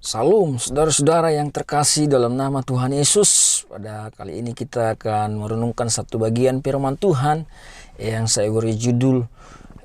Salam saudara-saudara yang terkasih dalam nama Tuhan Yesus. Pada kali ini kita akan merenungkan satu bagian firman Tuhan yang saya beri judul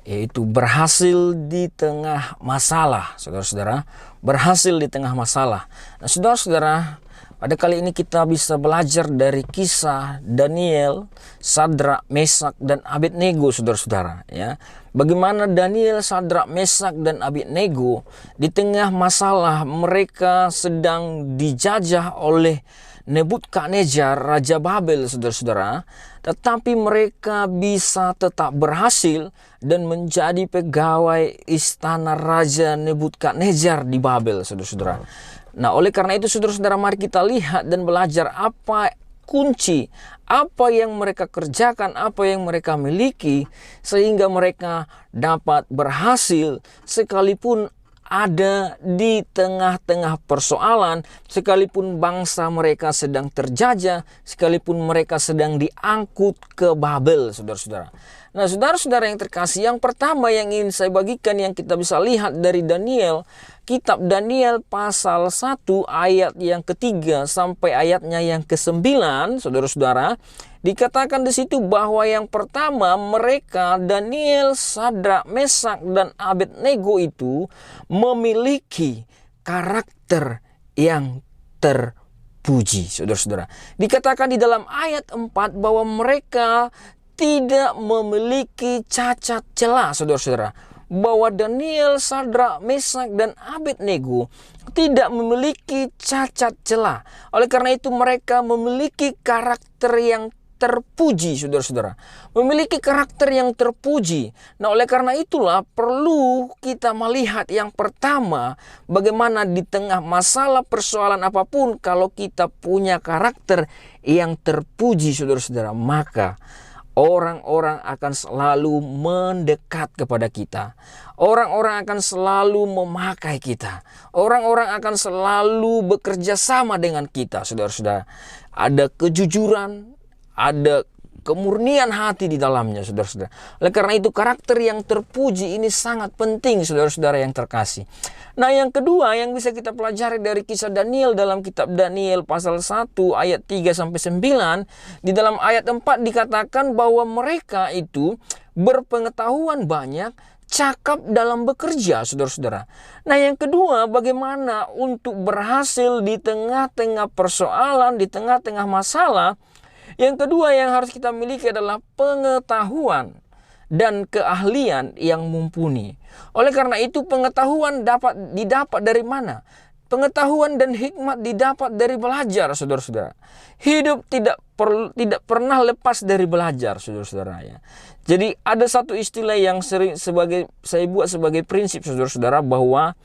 yaitu berhasil di tengah masalah. Saudara-saudara, berhasil di tengah masalah. Nah, saudara-saudara, pada kali ini kita bisa belajar dari kisah Daniel, Sadrak, Mesak, dan Abednego, saudara-saudara. Ya, bagaimana Daniel, Sadrak, Mesak, dan Abednego di tengah masalah mereka sedang dijajah oleh Nebukadnezar, Raja Babel, saudara-saudara. Tetapi mereka bisa tetap berhasil dan menjadi pegawai istana Raja Nebukadnezar di Babel, saudara-saudara. Nah, oleh karena itu saudara-saudara, mari kita lihat dan belajar apa kunci, apa yang mereka kerjakan, apa yang mereka miliki, sehingga mereka dapat berhasil sekalipun ada di tengah-tengah persoalan, sekalipun bangsa mereka sedang terjajah, sekalipun mereka sedang diangkut ke Babel, saudara-saudara. Nah, saudara-saudara yang terkasih, yang pertama yang ingin saya bagikan yang kita bisa lihat dari Daniel, kitab Daniel pasal 1 ayat yang ketiga sampai ayatnya yang ke-9, saudara-saudara, dikatakan di situ bahwa yang pertama mereka Daniel, Sadrak, Mesak, dan Abednego itu memiliki karakter yang terpuji, saudara-saudara. Dikatakan di dalam ayat 4 bahwa mereka tidak memiliki cacat celah, saudara-saudara. Bahwa Daniel, Sadrak, Mesak, dan Abednego tidak memiliki cacat celah. Oleh karena itu mereka memiliki karakter yang terpuji, saudara-saudara. Memiliki karakter yang terpuji. Nah, oleh karena itulah perlu kita melihat yang pertama, bagaimana di tengah masalah persoalan apapun, kalau kita punya karakter yang terpuji, saudara-saudara, maka orang-orang akan selalu mendekat kepada kita. Orang-orang akan selalu memakai kita. Orang-orang akan selalu bekerja sama dengan kita, saudara-saudara. Ada kejujuran, ada kemurnian hati di dalamnya, saudara-saudara. Oleh karena itu karakter yang terpuji ini sangat penting, saudara-saudara yang terkasih. Nah, yang kedua yang bisa kita pelajari dari kisah Daniel dalam kitab Daniel pasal 1 ayat 3 sampai 9, di dalam ayat 4 dikatakan bahwa mereka itu berpengetahuan banyak, cakap dalam bekerja, saudara-saudara. Nah, yang kedua, bagaimana untuk berhasil di tengah-tengah persoalan, di tengah-tengah masalah. Yang kedua yang harus kita miliki adalah pengetahuan dan keahlian yang mumpuni. Oleh karena itu pengetahuan didapat dari mana? Pengetahuan dan hikmat didapat dari belajar, saudara-saudara. Hidup tidak pernah lepas dari belajar, saudara-saudara, ya. Jadi ada satu istilah yang saya buat sebagai prinsip, saudara-saudara, bahwa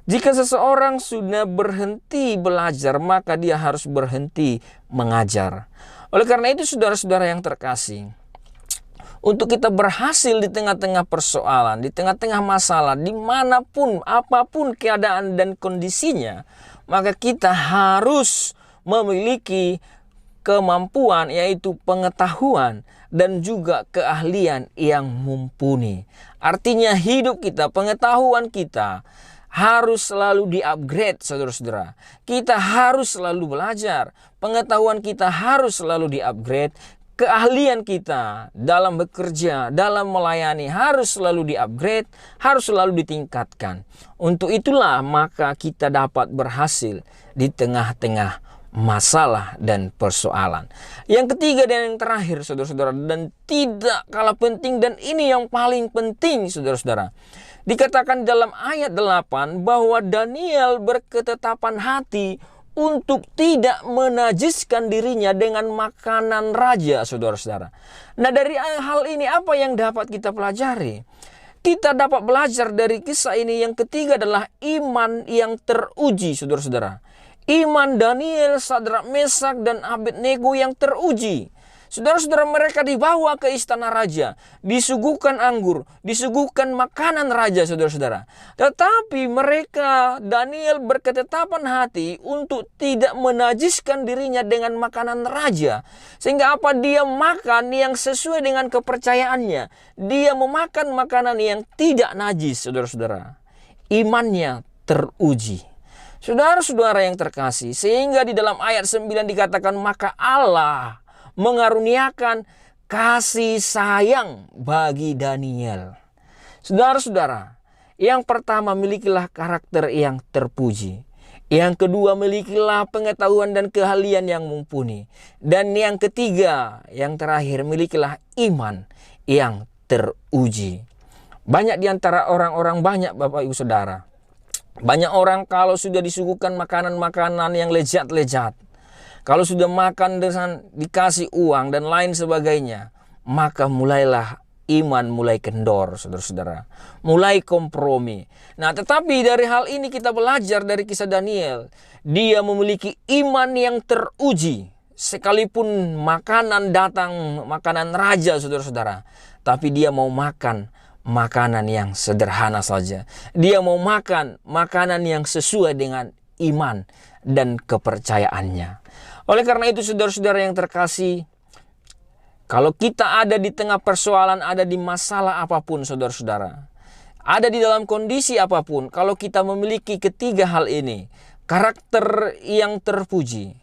jika seseorang sudah berhenti belajar, maka dia harus berhenti mengajar. Oleh karena itu saudara-saudara yang terkasih, untuk kita berhasil di tengah-tengah persoalan, di tengah-tengah masalah, dimanapun, apapun keadaan dan kondisinya, maka kita harus memiliki kemampuan, yaitu pengetahuan dan juga keahlian yang mumpuni. Artinya hidup kita, pengetahuan kita harus selalu di-upgrade, saudara-saudara. Kita harus selalu belajar. Pengetahuan kita harus selalu di-upgrade. Keahlian kita dalam bekerja, dalam melayani harus selalu di-upgrade, harus selalu ditingkatkan. Untuk itulah maka kita dapat berhasil di tengah-tengah masalah dan persoalan. Yang ketiga dan yang terakhir, saudara-saudara, dan tidak kalah penting, dan ini yang paling penting, saudara-saudara. Dikatakan dalam ayat 8 bahwa Daniel berketetapan hati untuk tidak menajiskan dirinya dengan makanan raja, saudara-saudara. Nah, dari hal ini apa yang dapat kita pelajari? Kita dapat belajar dari kisah ini. Yang ketiga adalah iman yang teruji, saudara-saudara. Iman Daniel, Sadrak, Mesak, dan Abednego yang teruji. Saudara-saudara, mereka dibawa ke istana raja, disuguhkan anggur, disuguhkan makanan raja, saudara-saudara. Tetapi mereka, Daniel berketetapan hati untuk tidak menajiskan dirinya dengan makanan raja. Sehingga apa? Dia makan yang sesuai dengan kepercayaannya. Dia memakan makanan yang tidak najis, saudara-saudara. Imannya teruji. Saudara-saudara yang terkasih, sehingga di dalam ayat 9 dikatakan, maka Allah mengaruniakan kasih sayang bagi Daniel. Saudara-saudara, yang pertama, milikilah karakter yang terpuji. Yang kedua, milikilah pengetahuan dan keahlian yang mumpuni. Dan yang ketiga, yang terakhir, milikilah iman yang teruji. Banyak di antara orang-orang, banyak Bapak Ibu Saudara, banyak orang kalau sudah disuguhkan makanan-makanan yang lezat-lezat, kalau sudah makan dengan dikasih uang dan lain sebagainya, maka mulailah iman mulai kendor, saudara-saudara. Mulai kompromi. Nah, tetapi dari hal ini kita belajar dari kisah Daniel. Dia memiliki iman yang teruji. Sekalipun makanan datang, makanan raja, saudara-saudara. Tapi dia mau makan makanan yang sederhana saja. Dia mau makan makanan yang sesuai dengan iman dan kepercayaannya. Oleh karena itu, saudara-saudara yang terkasih, kalau kita ada di tengah persoalan, ada di masalah apapun, saudara-saudara, ada di dalam kondisi apapun, kalau kita memiliki ketiga hal ini, karakter yang terpuji,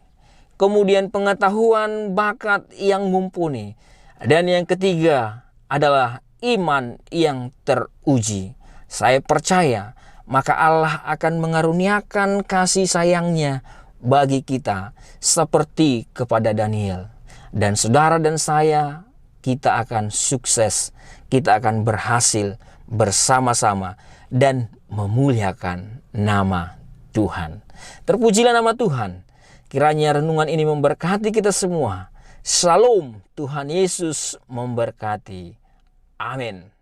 kemudian pengetahuan, bakat yang mumpuni, dan yang ketiga adalah iman yang teruji, saya percaya maka Allah akan mengaruniakan kasih sayangnya bagi kita seperti kepada Daniel. Dan saudara dan saya, kita akan sukses, kita akan berhasil bersama-sama dan memuliakan nama Tuhan. Terpujilah nama Tuhan. Kiranya renungan ini memberkati kita semua. Shalom, Tuhan Yesus memberkati. Amin.